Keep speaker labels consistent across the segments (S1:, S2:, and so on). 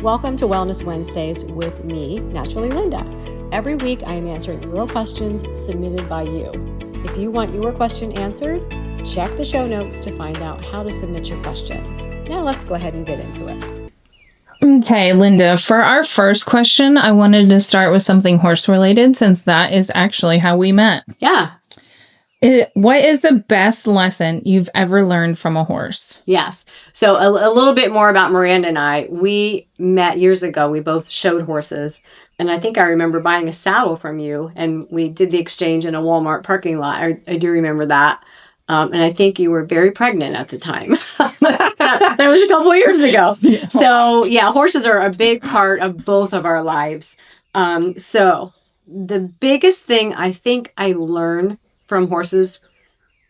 S1: Welcome to Wellness Wednesdays with me, Naturally Linda. Every week I am answering real questions submitted by you. If you want your question answered, check the show notes to find out how to submit your question. Now let's go ahead and get into it.
S2: Okay, Linda, for our first question, I wanted to start with something horse related since that is actually how we met.
S1: Yeah.
S2: What is the best lesson you've ever learned from a horse?
S1: Yes. So a little bit more about Miranda and I. We met years ago. We both showed horses. And I think I remember buying a saddle from you. And we did the exchange in a Walmart parking lot. I do remember that. And I think you were very pregnant at the time. That was a couple of years ago. Yeah. So yeah, horses are a big part of both of our lives. So the biggest thing I think I learned from horses,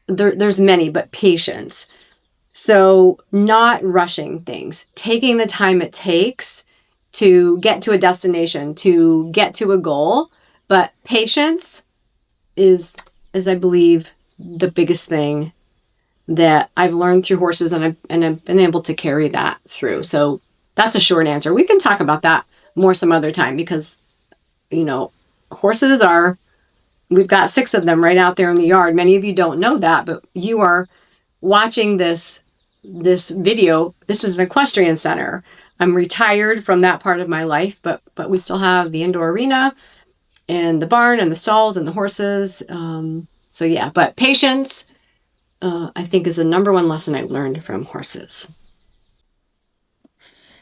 S1: there's many, but patience. So not rushing things, taking the time it takes to get to a destination, to get to a goal. But patience is I believe, the biggest thing that I've learned through horses, and I've been able to carry that through. So that's a short answer. We can talk about that more some other time because, horses are, we've got 6 of them right out there in the yard. Many of you don't know that, but you are watching this video. This is an equestrian center. I'm retired from that part of my life, but we still have the indoor arena and the barn and the stalls and the horses. So yeah, but patience, I think, is the number one lesson I learned from horses.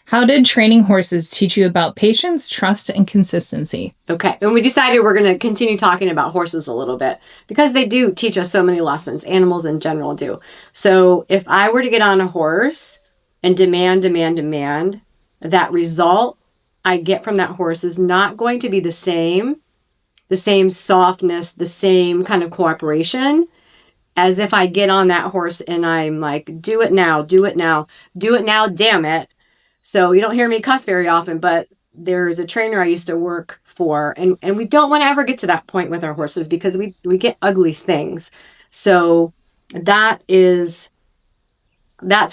S2: How did training horses teach you about patience, trust, and consistency?
S1: Okay. And we decided we're going to continue talking about horses a little bit because they do teach us so many lessons. Animals in general do. So if I were to get on a horse and demand, that result I get from that horse is not going to be the same softness, the same kind of cooperation as if I get on that horse and I'm like, do it now, damn it. So you don't hear me cuss very often, but there's a trainer I used to work for, and we don't want to ever get to that point with our horses because we get ugly things. So that's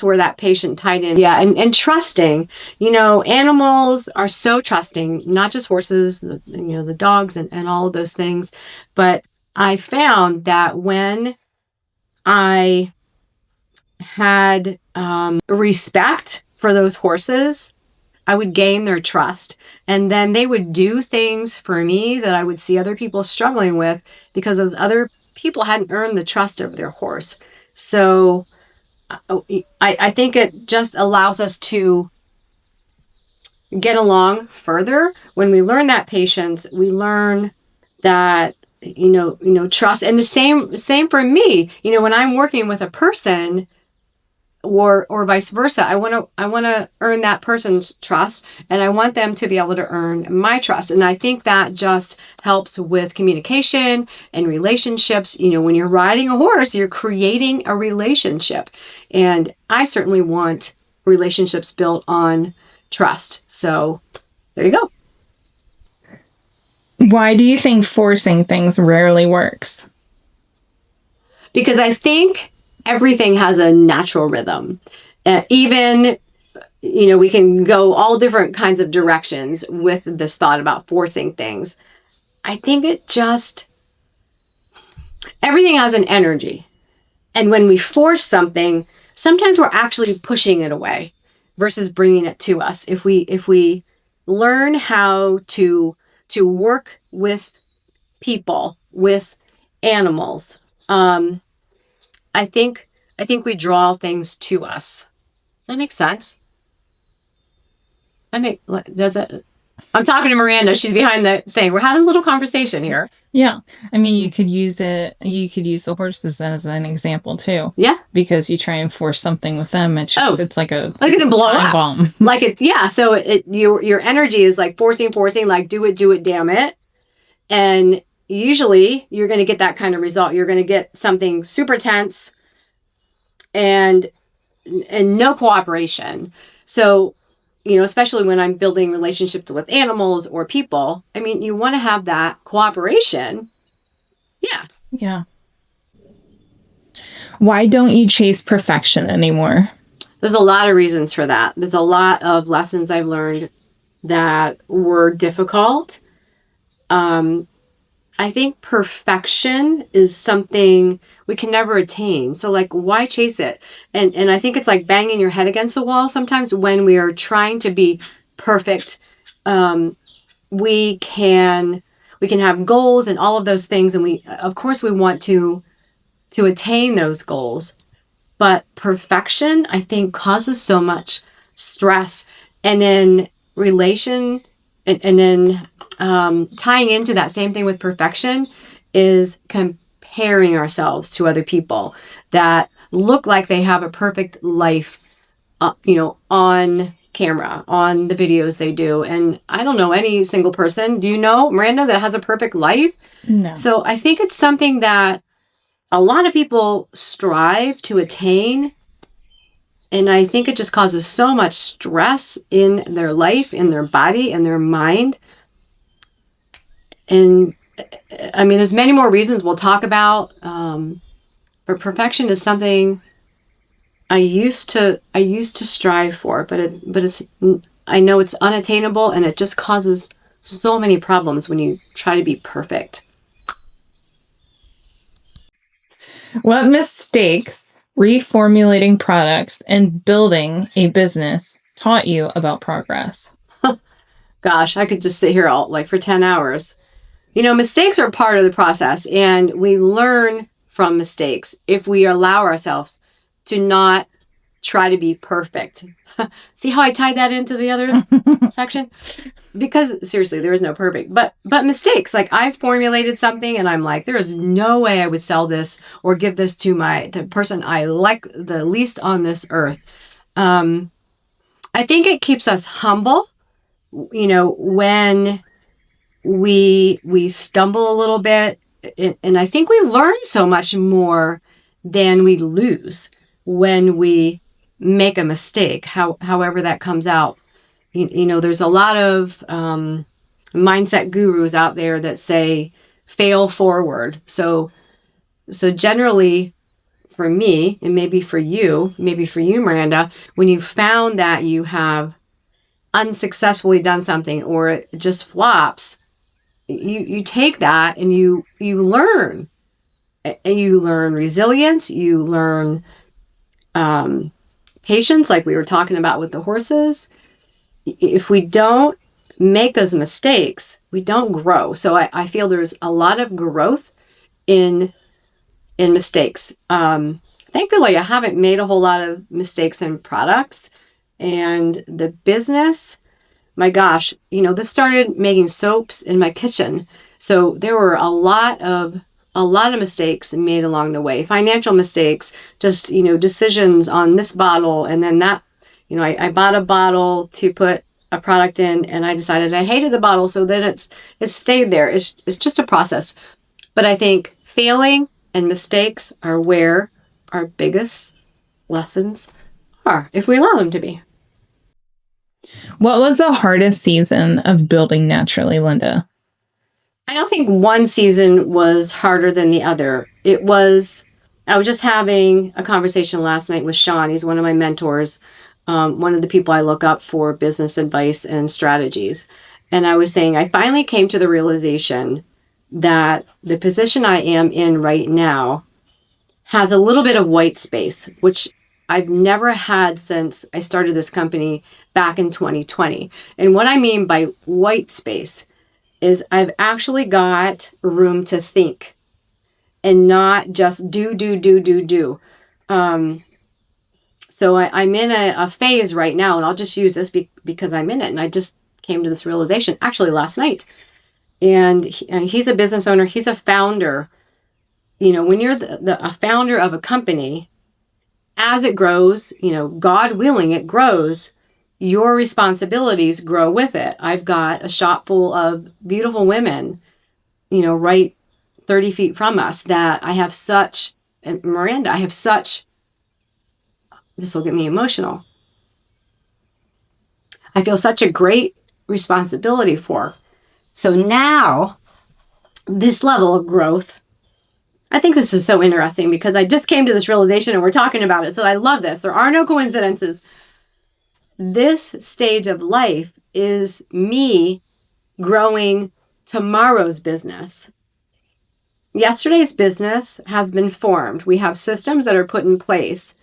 S1: where that patient tied in. Yeah, and trusting. Animals are so trusting, not just horses, the dogs and all of those things. But I found that when I had respect for those horses, I would gain their trust. And then they would do things for me that I would see other people struggling with because those other people hadn't earned the trust of their horse. So I think it just allows us to get along further. When we learn that patience, we learn that, trust. And the same for me, when I'm working with a person, or vice versa. I want to earn that person's trust, and I want them to be able to earn my trust. And I think that just helps with communication and relationships. When you're riding a horse, you're creating a relationship. And I certainly want relationships built on trust. So there you go.
S2: Why do you think forcing things rarely works?
S1: Because I think everything has a natural rhythm. Even, we can go all different kinds of directions with this thought about forcing things. I think everything has an energy. And when we force something, sometimes we're actually pushing it away versus bringing it to us. If we learn how to work with people, with animals, I think we draw things to us. Does that make sense? Does it? I'm talking to Miranda. She's behind the thing. We're having a little conversation here.
S2: Yeah. I mean, you could use the horses as an example too.
S1: Yeah.
S2: Because you try and force something with them. It's like a
S1: blow up
S2: bomb.
S1: So your energy is like forcing, like do it, damn it. And usually you're going to get that kind of result. You're going to get something super tense and no cooperation. So, especially when I'm building relationships with animals or people, I mean, you want to have that cooperation. Yeah.
S2: Yeah. Why don't you chase perfection anymore?
S1: There's a lot of reasons for that. There's a lot of lessons I've learned that were difficult. I think perfection is something we can never attain. So like, why chase it? And I think it's like banging your head against the wall sometimes when we are trying to be perfect. Um, we can have goals and all of those things, and we of course we want to attain those goals. But perfection, I think, causes so much stress. And in relation, and then tying into that same thing with perfection is comparing ourselves to other people that look like they have a perfect life, on camera, on the videos they do. And I don't know any single person, do you know, Miranda, that has a perfect life?
S2: No.
S1: So I think it's something that a lot of people strive to attain. And I think it just causes so much stress in their life, in their body, in their mind. And I mean, there's many more reasons we'll talk about. But perfection is something I used to strive for, but it's I know it's unattainable, and it just causes so many problems when you try to be perfect.
S2: What mistakes reformulating products and building a business taught you about progress?
S1: Gosh, I could just sit here all like for 10 hours. Mistakes are part of the process, and we learn from mistakes if we allow ourselves to not try to be perfect. See how I tied that into the other section? Because seriously, there is no perfect, but mistakes. Like, I've formulated something and I'm like, there is no way I would sell this or give this to the person I like the least on this earth. I think it keeps us humble, when we stumble a little bit, and I think we learn so much more than we lose when we make a mistake, however that comes out. There's a lot of mindset gurus out there that say fail forward. So generally, for me, and maybe for you, Miranda, when you found that you have unsuccessfully done something or it just flops, you take that and you learn, and you learn resilience, you learn patience, like we were talking about with the horses. If we don't make those mistakes, we don't grow. So I feel there's a lot of growth in mistakes. Thankfully, I haven't made a whole lot of mistakes in products, and the business. My gosh, this started making soaps in my kitchen. So there were a lot of mistakes made along the way. Financial mistakes, just, decisions on this bottle. And then that, I bought a bottle to put a product in, and I decided I hated the bottle. So then it stayed there. It's just a process. But I think failing and mistakes are where our biggest lessons are, if we allow them to be.
S2: What was the hardest season of building naturally, Linda?
S1: I don't think one season was harder than the other. I was just having a conversation last night with Sean. He's one of my mentors, one of the people I look up for business advice and strategies. And I was saying, I finally came to the realization that the position I am in right now has a little bit of white space, which I've never had since I started this company back in 2020. And what I mean by white space is I've actually got room to think and not just do. So I'm in a phase right now, and I'll just use this because I'm in it. And I just came to this realization actually last night. And he's a business owner. He's a founder. When you're a founder of a company, as it grows, God willing, it grows, your responsibilities grow with it. I've got a shop full of beautiful women, right 30 feet from us that and Miranda, this will get me emotional. I feel such a great responsibility for. So now, this level of growth, I think this is so interesting because I just came to this realization and we're talking about it. So I love this. There are no coincidences. This stage of life is me growing tomorrow's business. Yesterday's business has been formed. We have systems that are put in place.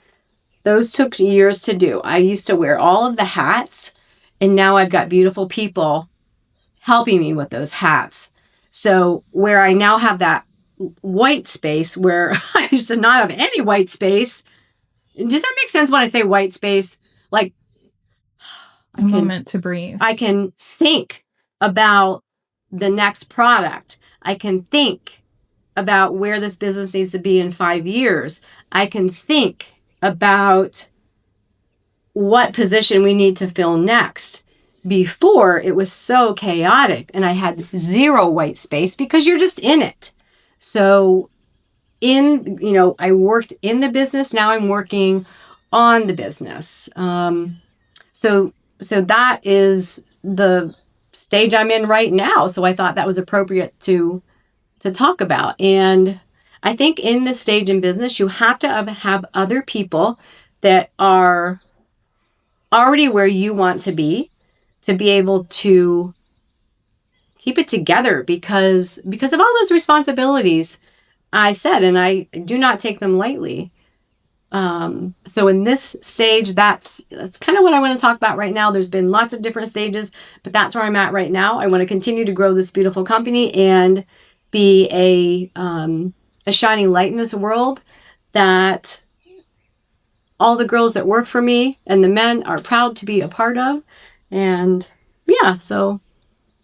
S1: Those took years to do. I used to wear all of the hats, and now I've got beautiful people helping me with those hats. So where I now have that white space where I used to not have any white space. Does that make sense when I say white space? Like
S2: a moment to breathe.
S1: I can think about the next product. I can think about where this business needs to be in 5 years. I can think about what position we need to fill next. Before, it was so chaotic and I had zero white space because you're just in it. So I worked in the business. Now I'm working on the business. So that is the stage I'm in right now. So I thought that was appropriate to talk about. And I think in this stage in business, you have to have other people that are already where you want to be able to keep it together because of all those responsibilities I said, and I do not take them lightly. So in this stage, that's kind of what I want to talk about right now. There's been lots of different stages, but that's where I'm at right now. I want to continue to grow this beautiful company and be a shining light in this world that all the girls that work for me and the men are proud to be a part of. And yeah, so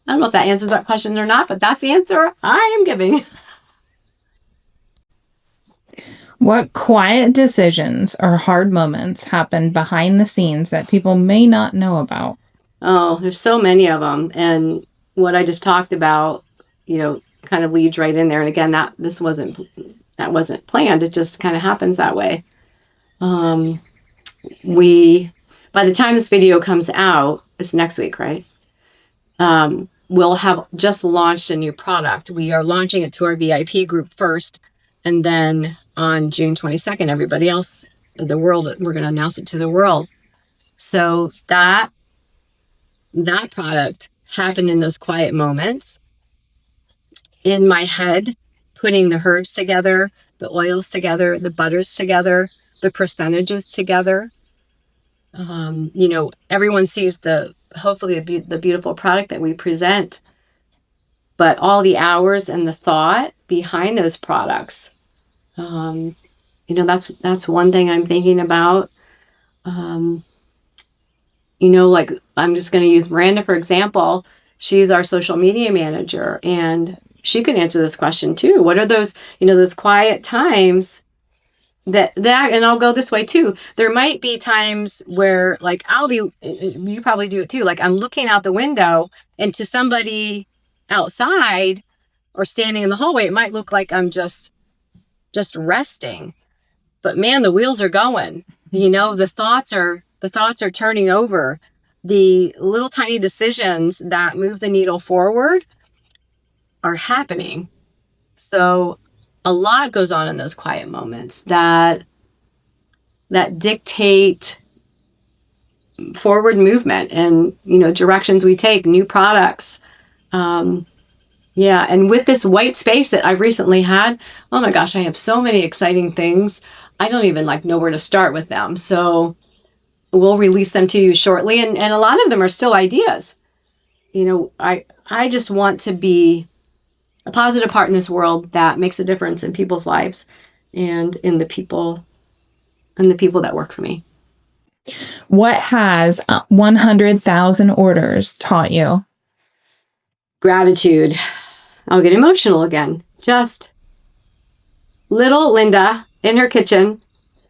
S1: I don't know if that answers that question or not, but that's the answer I am giving.
S2: What quiet decisions or hard moments happen behind the scenes that people may not know about?
S1: Oh, there's so many of them. And what I just talked about, kind of leads right in there. And again, that wasn't planned. It just kind of happens that way. By the time this video comes out, it's next week, right? We'll have just launched a new product. We are launching it to our VIP group first. And then on June 22nd, everybody else, the world, we're going to announce it to the world. So that product happened in those quiet moments in my head, putting the herbs together, the oils together, the butters together, the percentages together. Everyone sees hopefully the beautiful product that we present, but all the hours and the thought behind those products. That's one thing I'm thinking about. Like I'm just going to use Miranda, for example. She's our social media manager and she can answer this question too. What are those quiet times that, and I'll go this way too. There might be times where like you probably do it too. Like I'm looking out the window and to somebody outside or standing in the hallway, it might look like I'm just resting, but man, the wheels are going. The thoughts are turning over. The little tiny decisions that move the needle forward are happening. So a lot goes on in those quiet moments that dictate forward movement and directions we take, new products. And with this white space that I've recently had, oh my gosh, I have so many exciting things. I don't even know where to start with them. So we'll release them to you shortly. And a lot of them are still ideas. I just want to be a positive part in this world that makes a difference in people's lives and in the people that work for me.
S2: What has 100,000 orders taught you?
S1: Gratitude. I'll get emotional again. Just little Linda in her kitchen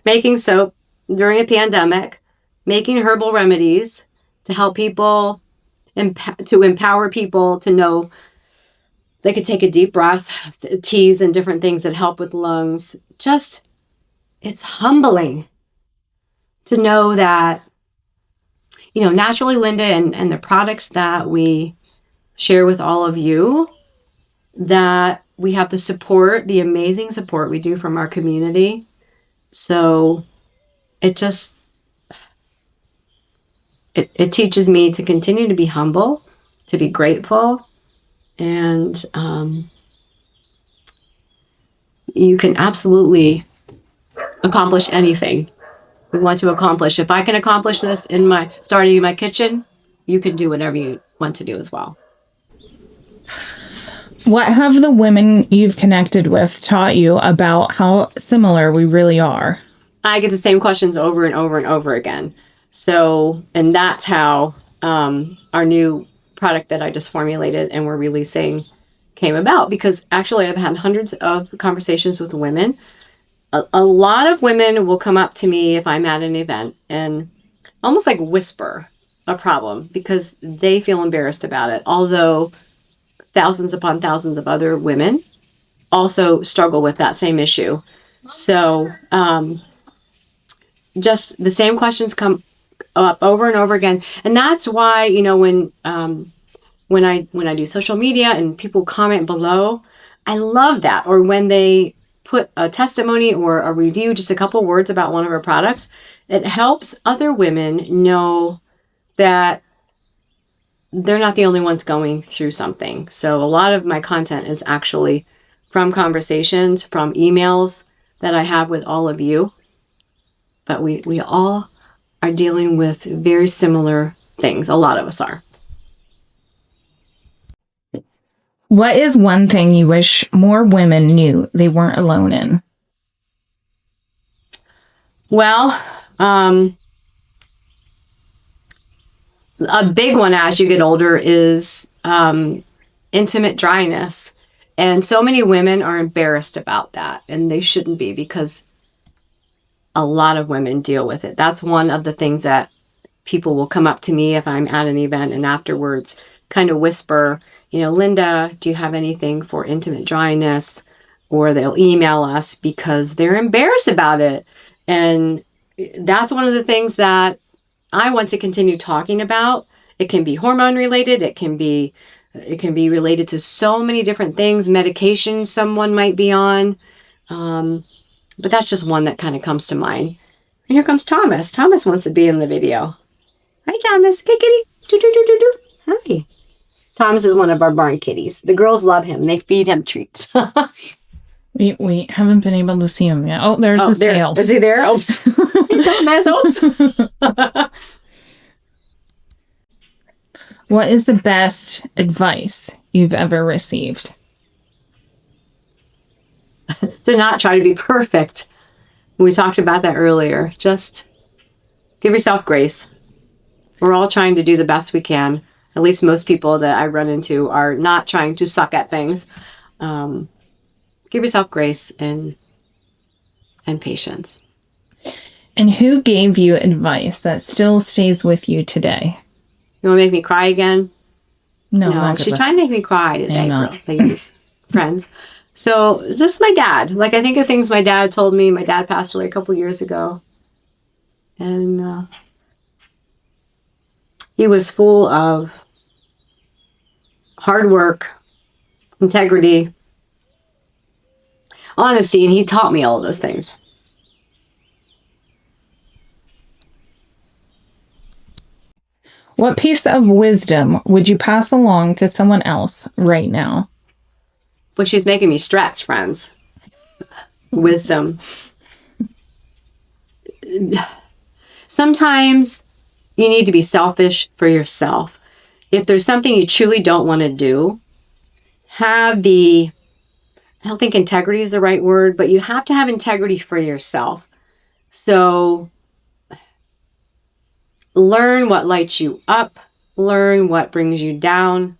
S1: making soap during a pandemic, making herbal remedies to help people, to empower people to know they could take a deep breath, teas and different things that help with lungs. Just, it's humbling to know that, Naturally Linda and the products that we share with all of you, that we have the support, the amazing support we do from our community. So it's it teaches me to continue to be humble, to be grateful, and you can absolutely accomplish anything we want to accomplish. If I can accomplish this starting in my kitchen, you can do whatever you want to do as well.
S2: What have the women you've connected with taught you about how similar we really are?
S1: I get the same questions over and over and over again. So, and that's how our new product that I just formulated and we're releasing came about, because actually I've had hundreds of conversations with women. A lot of women will come up to me if I'm at an event and almost like whisper a problem because they feel embarrassed about it. Although thousands upon thousands of other women also struggle with that same issue. So just the same questions come up over and over again. And that's why, you know, when I do social media and people comment below, I love that. Or when they put a testimony or a review, just a couple words about one of our products, it helps other women know that they're not the only ones going through something. So a lot of my content is actually from conversations, from emails that I have with all of you. But we all are dealing with very similar things. A lot of us are.
S2: What is one thing you wish more women knew they weren't alone in?
S1: Well, a big one as you get older is intimate dryness. And so many women are embarrassed about that, and they shouldn't be, because a lot of women deal with it. That's one of the things that people will come up to me if I'm at an event and afterwards kind of whisper, you know, Linda, do you have anything for intimate dryness? Or they'll email us because they're embarrassed about it. And that's one of the things that I want to continue talking about. It can be hormone related. It can be related to so many different things, medications someone might be on. But that's just one that kind of comes to mind. And here comes Thomas. Thomas wants to be in the video. Hi, Thomas. Hey, kitty. Do, do, do, do, do. Hi. Thomas is one of our barn kitties. The girls love him. They feed him treats.
S2: We haven't been able to see him yet. Oh, there's his tail.
S1: Is he there? Oops. Hey, Thomas. Oops.
S2: What is the best advice you've ever received?
S1: To not try to be perfect. We talked about that earlier. Just give yourself grace. We're all trying to do the best we can. At least most people that I run into are not trying to suck at things. Give yourself grace and patience.
S2: And who gave you advice that still stays with you today?
S1: You want to make me cry again?
S2: No,
S1: she's trying to make me cry today,
S2: not.
S1: ladies, friends. So just my dad. Like, I think of things my dad told me. My dad passed away a couple years ago. And he was full of hard work, integrity, honesty, and he taught me all of those things.
S2: What piece of wisdom would you pass along to someone else right now?
S1: But she's making me stretch, friends. Wisdom. Sometimes you need to be selfish for yourself. If there's something you truly don't want to do, I don't think integrity is the right word, but you have to have integrity for yourself. So learn what lights you up, learn what brings you down,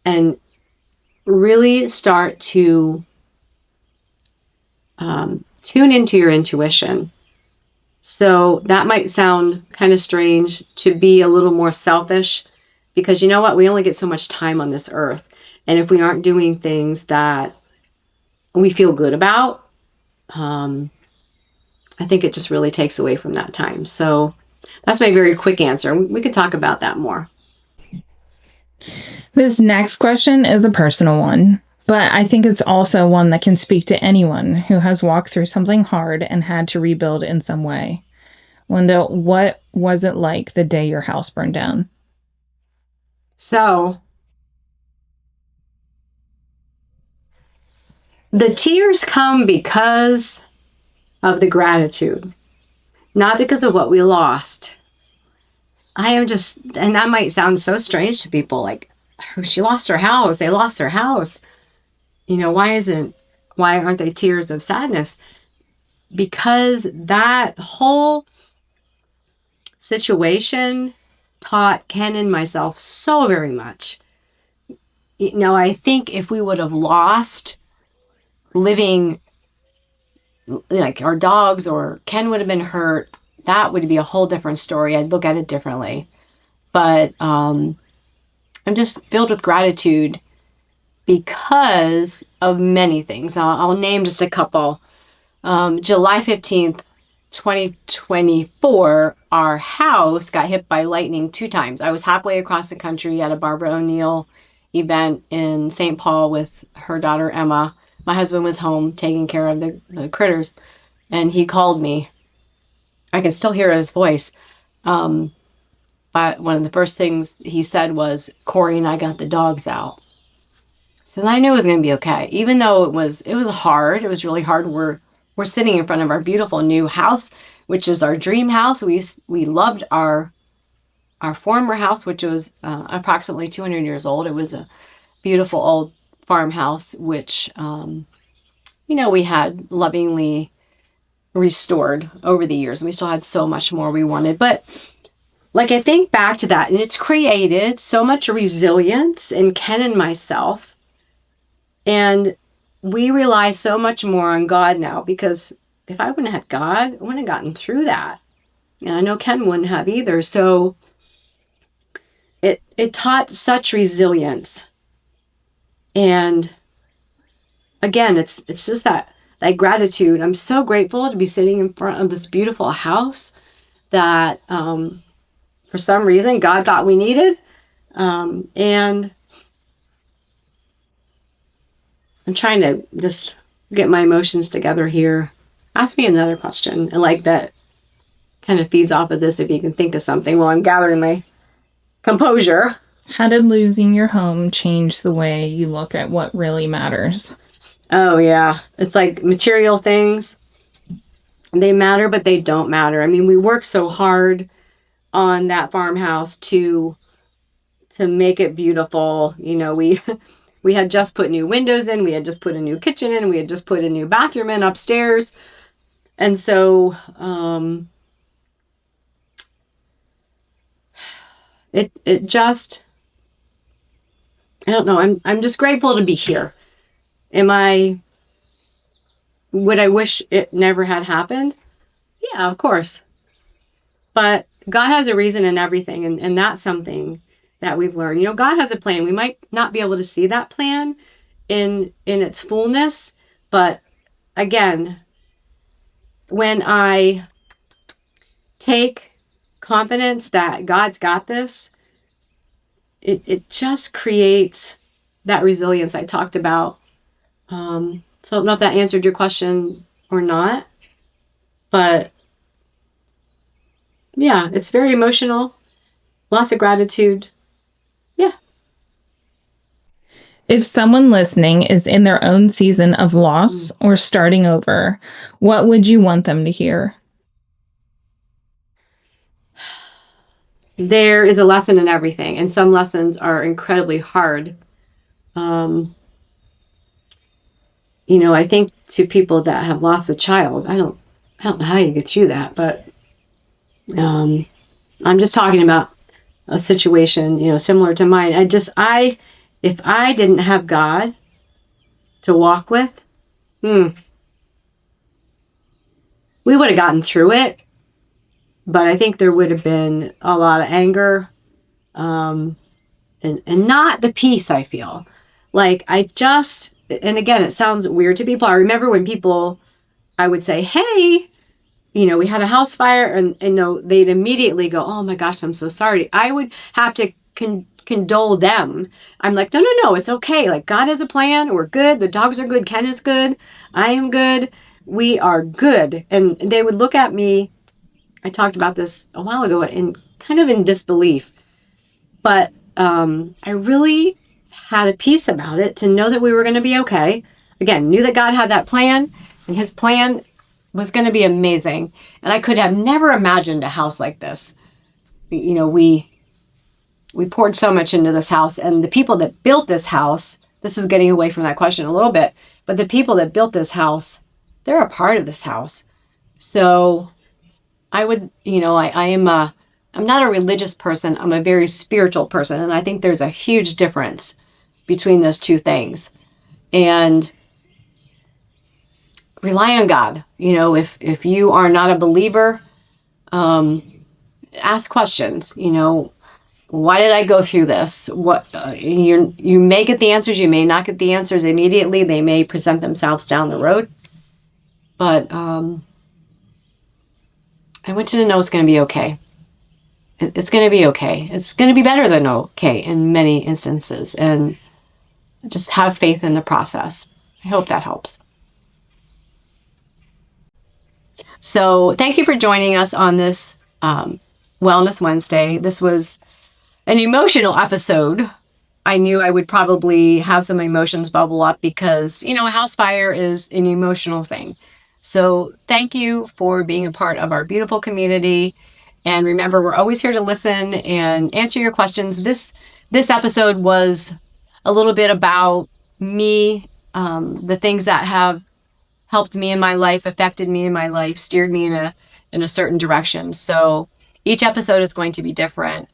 S1: and really start to tune into your intuition. So that might sound kind of strange, to be a little more selfish, because you know what? We only get so much time on this earth. And if we aren't doing things that we feel good about, I think it just really takes away from that time. So that's my very quick answer. We could talk about that more.
S2: This next question is a personal one, but I think it's also one that can speak to anyone who has walked through something hard and had to rebuild in some way. Linda, what was it like the day your house burned down?
S1: So the tears come because of the gratitude, not because of what we lost. I am just, and that might sound so strange to people, like, oh, she lost her house. They lost their house. Why aren't they tears of sadness? Because that whole situation taught Ken and myself so very much. I think if we would have lost living, like our dogs, or Ken would have been hurt, that would be a whole different story. I'd look at it differently. But I'm just filled with gratitude because of many things. I'll name just a couple. July 15th, 2024, our house got hit by lightning 2 times. I was halfway across the country at a Barbara O'Neill event in St. Paul with her daughter Emma. My husband was home taking care of the critters, and he called me. I can still hear his voice. But one of the first things he said was, "Corey and I got the dogs out." So I knew it was going to be okay, even though it was hard. It was really hard. We're sitting in front of our beautiful new house, which is our dream house. We loved our former house, which was approximately 200 years old. It was a beautiful old farmhouse, which we had lovingly restored over the years. We still had so much more we wanted, but like I think back to that, and it's created so much resilience in Ken and myself, and we rely so much more on God now, because if I wouldn't have had God, I wouldn't have gotten through that. And I know Ken wouldn't have either. So it taught such resilience. And again, it's just that gratitude. I'm so grateful to be sitting in front of this beautiful house that for some reason God thought we needed. And I'm trying to just get my emotions together here. Ask me another question. And like that kind of feeds off of this, if you can think of something while I'm gathering my composure.
S2: How did losing your home change the way you look at what really matters?
S1: Oh, yeah. It's like material things. They matter, but they don't matter. I mean, we worked so hard on that farmhouse to make it beautiful. We had just put new windows in. We had just put a new kitchen in. We had just put a new bathroom in upstairs. And so it just, I don't know. I'm just grateful to be here. Would I wish it never had happened? Yeah, of course. But God has a reason in everything. And that's something that we've learned. God has a plan. We might not be able to see that plan in its fullness. But again, when I take confidence that God's got this, it just creates that resilience I talked about. So I don't know if that answered your question or not, but yeah, it's very emotional, lots of gratitude. Yeah.
S2: If someone listening is in their own season of loss or starting over, what would you want them to hear?
S1: There is a lesson in everything, and some lessons are incredibly hard. I think to people that have lost a child, I don't know how you get through that, but I'm just talking about a situation, similar to mine. If I didn't have God to walk with, we would have gotten through it, but I think there would have been a lot of anger, and not the peace I feel. And again, it sounds weird to people. I remember when I would say, "Hey, we had a house fire," and they'd immediately go, "Oh my gosh, I'm so sorry." I would have to condole them. I'm like, no, it's okay. Like, God has a plan. We're good. The dogs are good. Ken is good. I am good. We are good. And they would look at me I talked about this a while ago in kind of in disbelief, but I really had a peace about it to know that we were going to be okay. Again, knew that God had that plan, and his plan was going to be amazing. And I could have never imagined a house like this. You know, we poured so much into this house, and the people that built this house, this is getting away from that question a little bit, but the people that built this house, they're a part of this house. So I would, I'm not a religious person. I'm a very spiritual person. And I think there's a huge difference between those two things. And rely on God. If you are not a believer, ask questions. Why did I go through this? What you may get the answers, you may not get the answers immediately. They may present themselves down the road. But I want you to know it's going to be okay. It's going to be okay. It's going to be better than okay in many instances. And just have faith in the process. I hope that helps. So thank you for joining us on this Wellness Wednesday. This was an emotional episode. I knew I would probably have some emotions bubble up because, a house fire is an emotional thing. So thank you for being a part of our beautiful community. And remember, we're always here to listen and answer your questions. This episode was a little bit about me, the things that have helped me in my life, affected me in my life, steered me in a certain direction. So each episode is going to be different,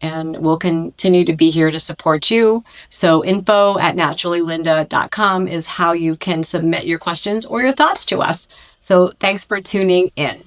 S1: and we'll continue to be here to support you. So info@naturallylinda.com is how you can submit your questions or your thoughts to us. So thanks for tuning in.